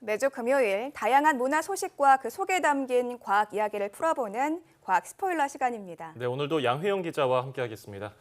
매주 금요일 다양한 문화 소식과 그 속에 담긴 과학 이야기를 풀어보는 과학 스포일러 시간입니다. 네, 오늘도 양회영 기자와 함께하겠습니다.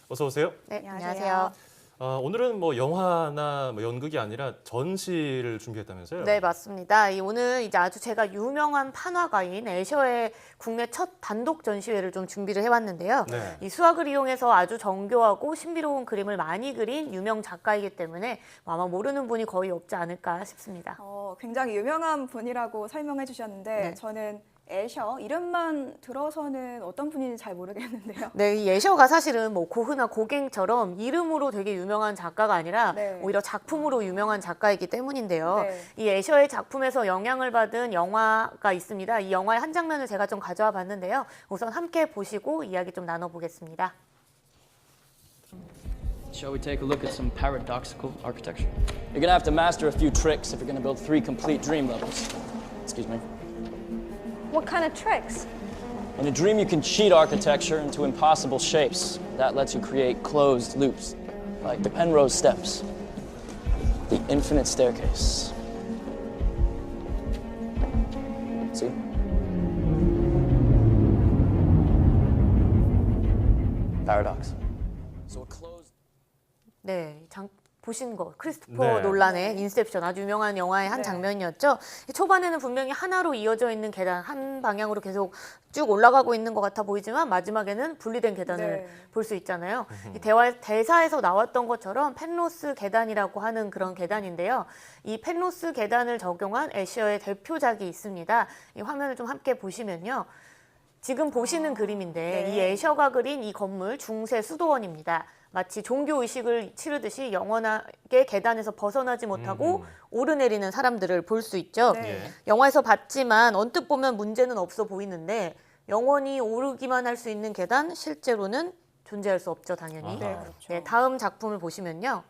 어서 오세요. 네, 안녕하세요. 안녕하세요. 오늘은 연화나 연극이 아니라 전시를 준비했다면서요? 네, 맞습니다. 오늘 이제 아주 제가 유명한 판화가인 애셔의 국내 첫 단독 전시회를 좀 준비를 해왔는데요. 네. 이 수학을 이용해서 아주 정교하고 신비로운 그림을 많이 그린 유명 작가이기 때문에 아마 모르는 분이 거의 없지 않을까 싶습니다. 굉장히 유명한 분이라고 설명해 주셨는데 네. 저는 애셔 이름만 들어서는 어떤 분인지 잘 모르겠는데요. 네, 이 애셔가 사실은 고흐나 고갱처럼 이름으로 되게 유명한 작가가 아니라 네. 오히려 작품으로 유명한 작가이기 때문인데요. 네. 이 애셔의 작품에서 영향을 받은 영화가 있습니다. 이 영화의 한 장면을 제가 좀 가져와 봤는데요. 우선 함께 보시고 이야기 좀 나눠보겠습니다. Shall we take a look at some paradoxical architecture? You're gonna have to master a few tricks if you're gonna build 3 complete dream levels. Excuse me. What kind of tricks? In a dream, you can cheat architecture into impossible shapes. That lets you create closed loops, like the Penrose steps, the infinite staircase. See? Paradox. So a closed. 네, 보신 거 크리스토퍼 네. 놀란의 인셉션 아주 유명한 영화의 한 네. 장면이었죠. 초반에는 분명히 하나로 이어져 있는 계단 한 방향으로 계속 쭉 올라가고 있는 것 같아 보이지만 마지막에는 분리된 계단을 네. 볼 수 있잖아요. 이 대사에서 나왔던 것처럼 펜로스 계단이라고 하는 그런 계단인데요. 이 펜로스 계단을 적용한 애셔의 대표작이 있습니다. 이 화면을 좀 함께 보시면요. 지금 보시는 그림인데 네. 이 애셔가 그린 이 건물 중세 수도원입니다. 마치 종교 의식을 치르듯이 영원하게 계단에서 벗어나지 못하고 오르내리는 사람들을 볼 수 있죠. 네. 예. 영화에서 봤지만 언뜻 보면 문제는 없어 보이는데 영원히 오르기만 할 수 있는 계단 실제로는 존재할 수 없죠, 당연히. 네, 그렇죠. 네, 다음 작품을 보시면요.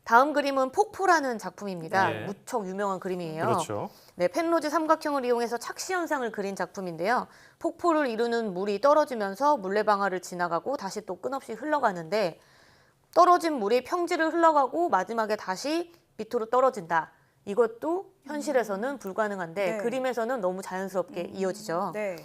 다음 그림은 폭포라는 작품입니다. 네. 무척 유명한 그림이에요. 그렇죠. 네, 펜로즈 삼각형을 이용해서 착시 현상을 그린 작품인데요. 폭포를 이루는 물이 떨어지면서 물레방아를 지나가고 다시 또 끝없이 흘러가는데 떨어진 물이 평지를 흘러가고 마지막에 다시 밑으로 떨어진다. 이것도 현실에서는 불가능한데 네. 그림에서는 너무 자연스럽게 이어지죠. 네.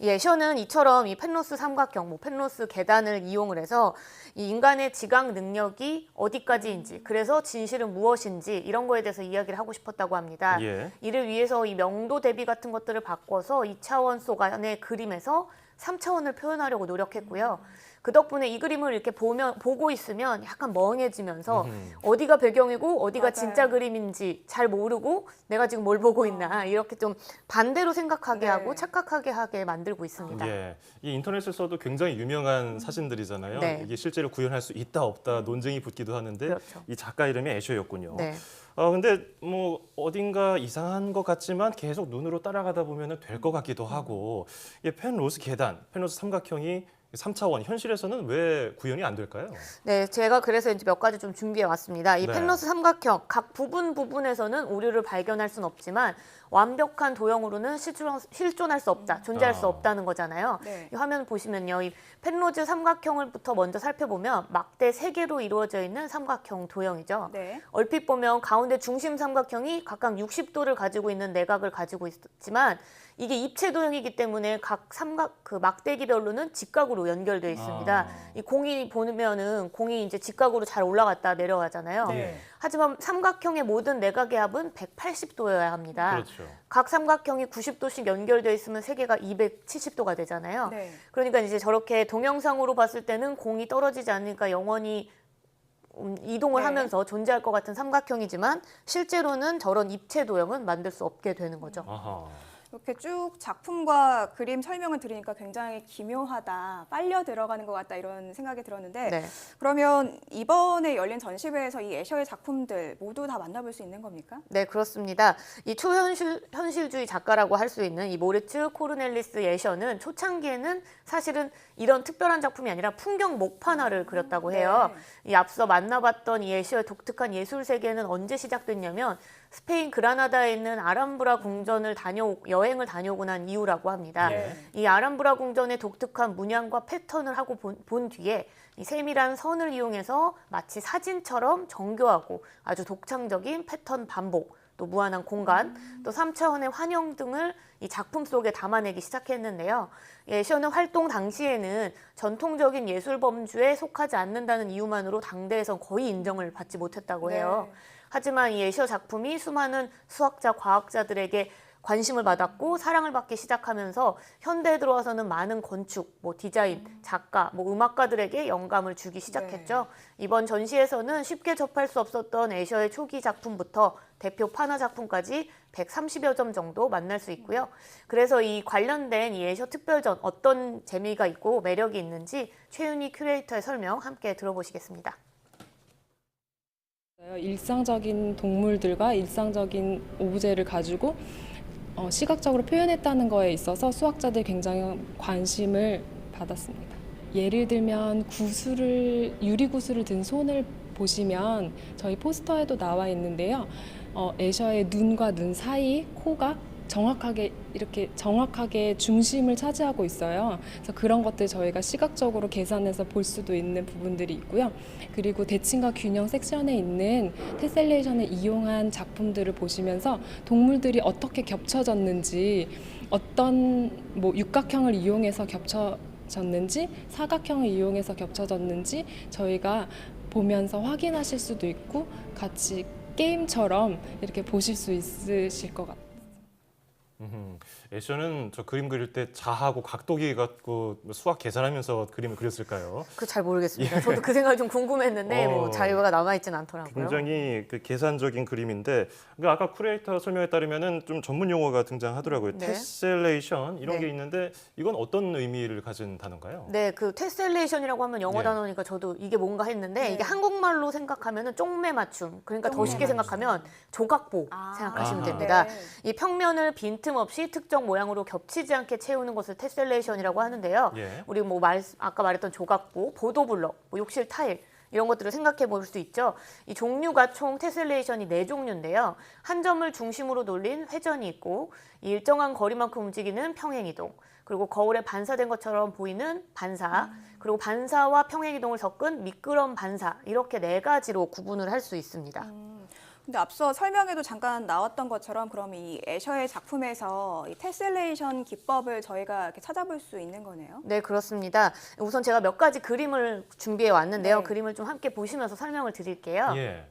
이 애셔는 이처럼 이 펜로스 삼각형, 펜로스 계단을 이용을 해서 이 인간의 지각 능력이 어디까지인지, 그래서 진실은 무엇인지 이런 거에 대해서 이야기를 하고 싶었다고 합니다. 예. 이를 위해서 이 명도 대비 같은 것들을 바꿔서 2차원 속 안의 그림에서 3차원을 표현하려고 노력했고요. 그 덕분에 이 그림을 이렇게 보고 있으면 약간 멍해지면서 어디가 배경이고 어디가 맞아요. 진짜 그림인지 잘 모르고 내가 지금 뭘 보고 있나 이렇게 좀 반대로 생각하게 네. 하고 착각하게 하게 만들고 있습니다. 예. 이 인터넷에서도 굉장히 유명한 사진들이잖아요. 네. 이게 실제로 구현할 수 있다 없다 논쟁이 붙기도 하는데 그렇죠. 이 작가 이름이 애셔였군요. 네. 근데 어딘가 이상한 것 같지만 계속 눈으로 따라가다 보면 될 것 같기도 하고 이 펜로스 계단, 펜로스 삼각형이 3차원 현실에서는 왜 구현이 안 될까요? 네, 제가 그래서 이제 몇 가지 좀 준비해 왔습니다. 이 네. 펜로스 삼각형 각 부분에서는 오류를 발견할 수는 없지만 완벽한 도형으로는 실존할 수 없다, 존재할 수 없다는 거잖아요. 네. 이 화면 보시면요, 이 펜로즈 삼각형을부터 먼저 살펴보면 막대 3개로 이루어져 있는 삼각형 도형이죠. 네. 얼핏 보면 가운데 중심 삼각형이 각각 60도를 가지고 있는 내각을 가지고 있지만 이게 입체 도형이기 때문에 각 그 막대기별로는 직각으로 연결되어 있습니다. 이 공이 보면은 공이 이제 직각으로 잘 올라갔다 내려가잖아요. 네. 하지만 삼각형의 모든 내각의 합은 180도여야 합니다. 그렇죠. 각 삼각형이 90도씩 연결되어 있으면 세 개가 270도가 되잖아요. 네. 그러니까 이제 저렇게 동영상으로 봤을 때는 공이 떨어지지 않으니까 영원히 이동을 네. 하면서 존재할 것 같은 삼각형이지만 실제로는 저런 입체 도형은 만들 수 없게 되는 거죠. 아하. 이렇게 쭉 작품과 그림 설명을 들으니까 굉장히 기묘하다, 빨려 들어가는 것 같다 이런 생각이 들었는데 네. 그러면 이번에 열린 전시회에서 이 애셔의 작품들 모두 다 만나볼 수 있는 겁니까? 네, 그렇습니다. 이 초현실주의 작가라고 할 수 있는 이 모리츠 코르넬리스 애셔는 초창기에는 사실은 이런 특별한 작품이 아니라 풍경 목판화를 그렸다고 해요. 이 앞서 만나봤던 이 애셔의 독특한 예술 세계는 언제 시작됐냐면 스페인 그라나다에 있는 아람브라 궁전을 여행을 다녀오고 난 이후라고 합니다. 네. 이 아람브라 궁전의 독특한 문양과 패턴을 하고 본 뒤에 이 세밀한 선을 이용해서 마치 사진처럼 정교하고 아주 독창적인 패턴 반복, 또 무한한 공간, 또 3차원의 환영 등을 이 작품 속에 담아내기 시작했는데요. 애셔는 활동 당시에는 전통적인 예술 범주에 속하지 않는다는 이유만으로 당대에선 거의 인정을 받지 못했다고 해요. 네. 하지만 이 애셔 작품이 수많은 수학자, 과학자들에게 관심을 받았고 사랑을 받기 시작하면서 현대에 들어와서는 많은 건축, 뭐 디자인, 작가, 뭐 음악가들에게 영감을 주기 시작했죠. 이번 전시에서는 쉽게 접할 수 없었던 애셔의 초기 작품부터 대표 판화 작품까지 130여 점 정도 만날 수 있고요. 그래서 이 관련된 이 애셔 특별전 어떤 재미가 있고 매력이 있는지 최윤희 큐레이터의 설명 함께 들어보시겠습니다. 일상적인 동물들과 일상적인 오브제를 가지고 시각적으로 표현했다는 거에 있어서 수학자들이 굉장히 관심을 받았습니다. 예를 들면 유리구슬을 든 손을 보시면 저희 포스터에도 나와 있는데요. 애셔의 눈과 눈 사이 코가 정확하게 중심을 차지하고 있어요. 그래서 그런 것들 저희가 시각적으로 계산해서 볼 수도 있는 부분들이 있고요. 그리고 대칭과 균형 섹션에 있는 테셀레이션을 이용한 작품들을 보시면서 동물들이 어떻게 겹쳐졌는지, 어떤 육각형을 이용해서 겹쳐졌는지, 사각형을 이용해서 겹쳐졌는지 저희가 보면서 확인하실 수도 있고 같이 게임처럼 이렇게 보실 수 있으실 것 같아요. 애셔는 저 그림 그릴 때 자하고 각도기 갖고 수학 계산하면서 그림을 그렸을까요? 그 잘 모르겠습니다. 저도 그 생각이 좀 궁금했는데 뭐 자료가 남아 있진 않더라고요. 굉장히 그 계산적인 그림인데, 그러니까 아까 쿠레이터 설명에 따르면은 좀 전문 용어가 등장하더라고요. 네. 테셀레이션 이런 네. 게 있는데 이건 어떤 의미를 가진 단어인가요? 네, 그 테셀레이션이라고 하면 영어 네. 단어니까 저도 이게 뭔가 했는데 네. 이게 한국말로 생각하면은 쪽매 맞춤. 그러니까 더 쪽매 쉽게 맞춤. 생각하면 조각보 생각하시면 아하. 됩니다. 네. 이 평면을 빈틈없이 특정 모양으로 겹치지 않게 채우는 것을 테셀레이션이라고 하는데요. 예. 우리 아까 말했던 조각보, 보도블럭, 욕실 타일 이런 것들을 생각해 볼 수 있죠. 이 종류가 총 테셀레이션이 4종류인데요. 한 점을 중심으로 돌린 회전이 있고 일정한 거리만큼 움직이는 평행이동, 그리고 거울에 반사된 것처럼 보이는 반사, 그리고 반사와 평행이동을 섞은 미끄럼 반사, 이렇게 4가지로 구분을 할 수 있습니다. 근데 앞서 설명에도 잠깐 나왔던 것처럼 그럼 이 애셔의 작품에서 이 테셀레이션 기법을 저희가 이렇게 찾아볼 수 있는 거네요. 네, 그렇습니다. 우선 제가 몇 가지 그림을 준비해 왔는데요. 네. 그림을 좀 함께 보시면서 설명을 드릴게요. 예.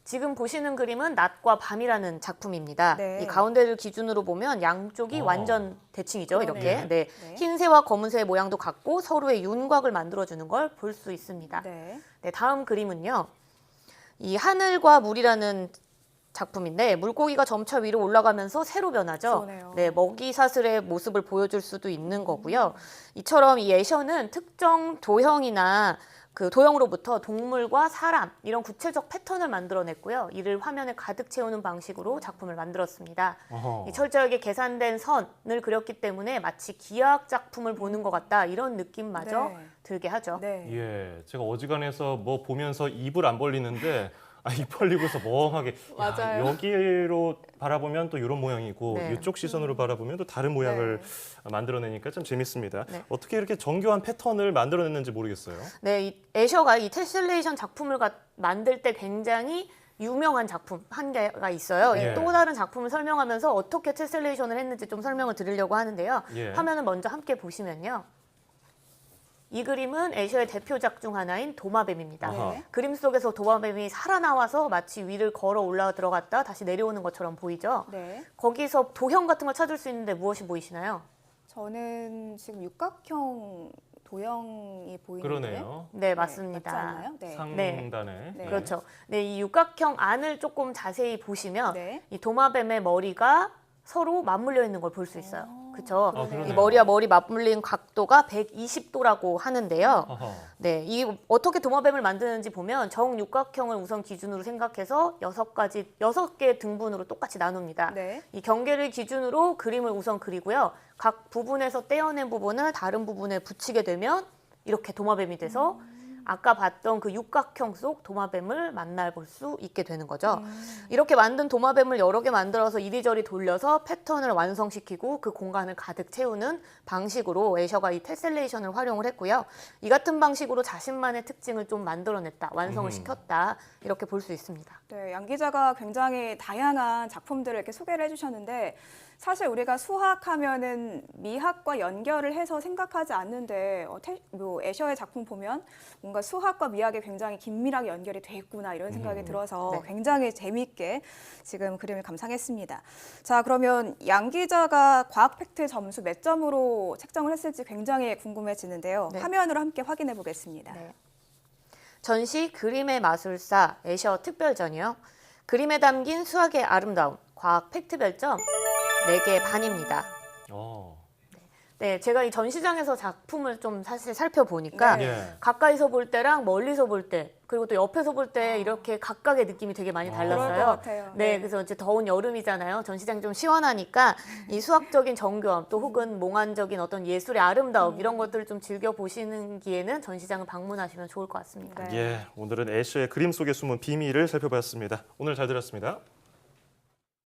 지금 보시는 그림은 낮과 밤이라는 작품입니다. 네. 이 가운데를 기준으로 보면 양쪽이 완전 대칭이죠. 그러네요. 이렇게. 네. 네. 흰새와 검은새의 모양도 같고 서로의 윤곽을 만들어주는 걸 볼 수 있습니다. 네. 네, 다음 그림은요. 이 하늘과 물이라는 작품인데 물고기가 점차 위로 올라가면서 새로 변하죠. 그러네요. 네, 먹이 사슬의 모습을 보여줄 수도 있는 거고요. 이처럼 이 애셔는 특정 도형이나 그 도형으로부터 동물과 사람 이런 구체적 패턴을 만들어냈고요. 이를 화면에 가득 채우는 방식으로 작품을 만들었습니다. 어허. 이 철저하게 계산된 선을 그렸기 때문에 마치 기하학 작품을 보는 것 같다 이런 느낌마저 네. 들게 하죠. 네. 예, 제가 어지간해서 뭐 보면서 입을 안 벌리는데 입 벌리고서 멍하게 맞아요. 여기로 바라보면 또 이런 모양이고 네. 이쪽 시선으로 바라보면 또 다른 모양을 만들어내니까 좀 재밌습니다. 네. 어떻게 이렇게 정교한 패턴을 만들어냈는지 모르겠어요. 네, 이 애셔가 이 테셀레이션 작품을 만들 때 굉장히 유명한 작품 한 개가 있어요. 예. 또 다른 작품을 설명하면서 어떻게 테셀레이션을 했는지 좀 설명을 드리려고 하는데요. 예. 화면을 먼저 함께 보시면요. 이 그림은 애셔의 대표작 중 하나인 도마뱀입니다. 아하. 그림 속에서 도마뱀이 살아나와서 마치 위를 걸어 올라 들어갔다 다시 내려오는 것처럼 보이죠. 네. 거기서 도형 같은 걸 찾을 수 있는데 무엇이 보이시나요? 저는 지금 육각형 도형이 보이는데. 그러네요. 네, 맞습니다. 맞지 않나요? 네. 상단에. 네. 그렇죠. 네, 이 육각형 안을 조금 자세히 보시면 네. 이 도마뱀의 머리가 서로 맞물려 있는 걸 볼 수 있어요. 그렇죠? 아, 그러네요. 이 머리와 머리 맞물린 각도가 120도라고 하는데요. 어허. 네, 이 어떻게 도마뱀을 만드는지 보면 정육각형을 우선 기준으로 생각해서 6개의 등분으로 똑같이 나눕니다. 네. 이 경계를 기준으로 그림을 우선 그리고요. 각 부분에서 떼어낸 부분을 다른 부분에 붙이게 되면 이렇게 도마뱀이 돼서 아까 봤던 그 육각형 속 도마뱀을 만나볼 수 있게 되는 거죠. 이렇게 만든 도마뱀을 여러 개 만들어서 이리저리 돌려서 패턴을 완성시키고 그 공간을 가득 채우는 방식으로 애셔가 이 테셀레이션을 활용을 했고요. 이 같은 방식으로 자신만의 특징을 좀 만들어냈다, 완성을 시켰다 이렇게 볼 수 있습니다. 네, 양 기자가 굉장히 다양한 작품들을 이렇게 소개를 해주셨는데 사실 우리가 수학하면은 미학과 연결을 해서 생각하지 않는데 애셔의 작품 보면 뭔가 수학과 미학에 굉장히 긴밀하게 연결이 돼 있구나 이런 생각이 들어서 네. 굉장히 재미있게 지금 그림을 감상했습니다. 자, 그러면 양 기자가 과학 팩트 점수 몇 점으로 책정을 했을지 굉장히 궁금해지는데요. 네. 화면으로 함께 확인해 보겠습니다. 네. 전시 그림의 마술사 애셔 특별전이요. 그림에 담긴 수학의 아름다움, 과학 팩트 별점 4개 반입니다. 네, 제가 이 전시장에서 작품을 좀 사실 살펴보니까 네. 예. 가까이서 볼 때랑 멀리서 볼 때, 그리고 또 옆에서 볼 때 이렇게 각각의 느낌이 되게 많이 그럴 달랐어요. 것 같아요. 네, 네. 그래서 이제 더운 여름이잖아요. 전시장 좀 시원하니까 이 수학적인 정교함 또 혹은 몽환적인 어떤 예술의 아름다움 이런 것들을 좀 즐겨 보시는 기에는 전시장을 방문하시면 좋을 것 같습니다. 네. 예, 오늘은 애셔의 그림 속에 숨은 비밀을 살펴봤습니다. 오늘 잘 들었습니다.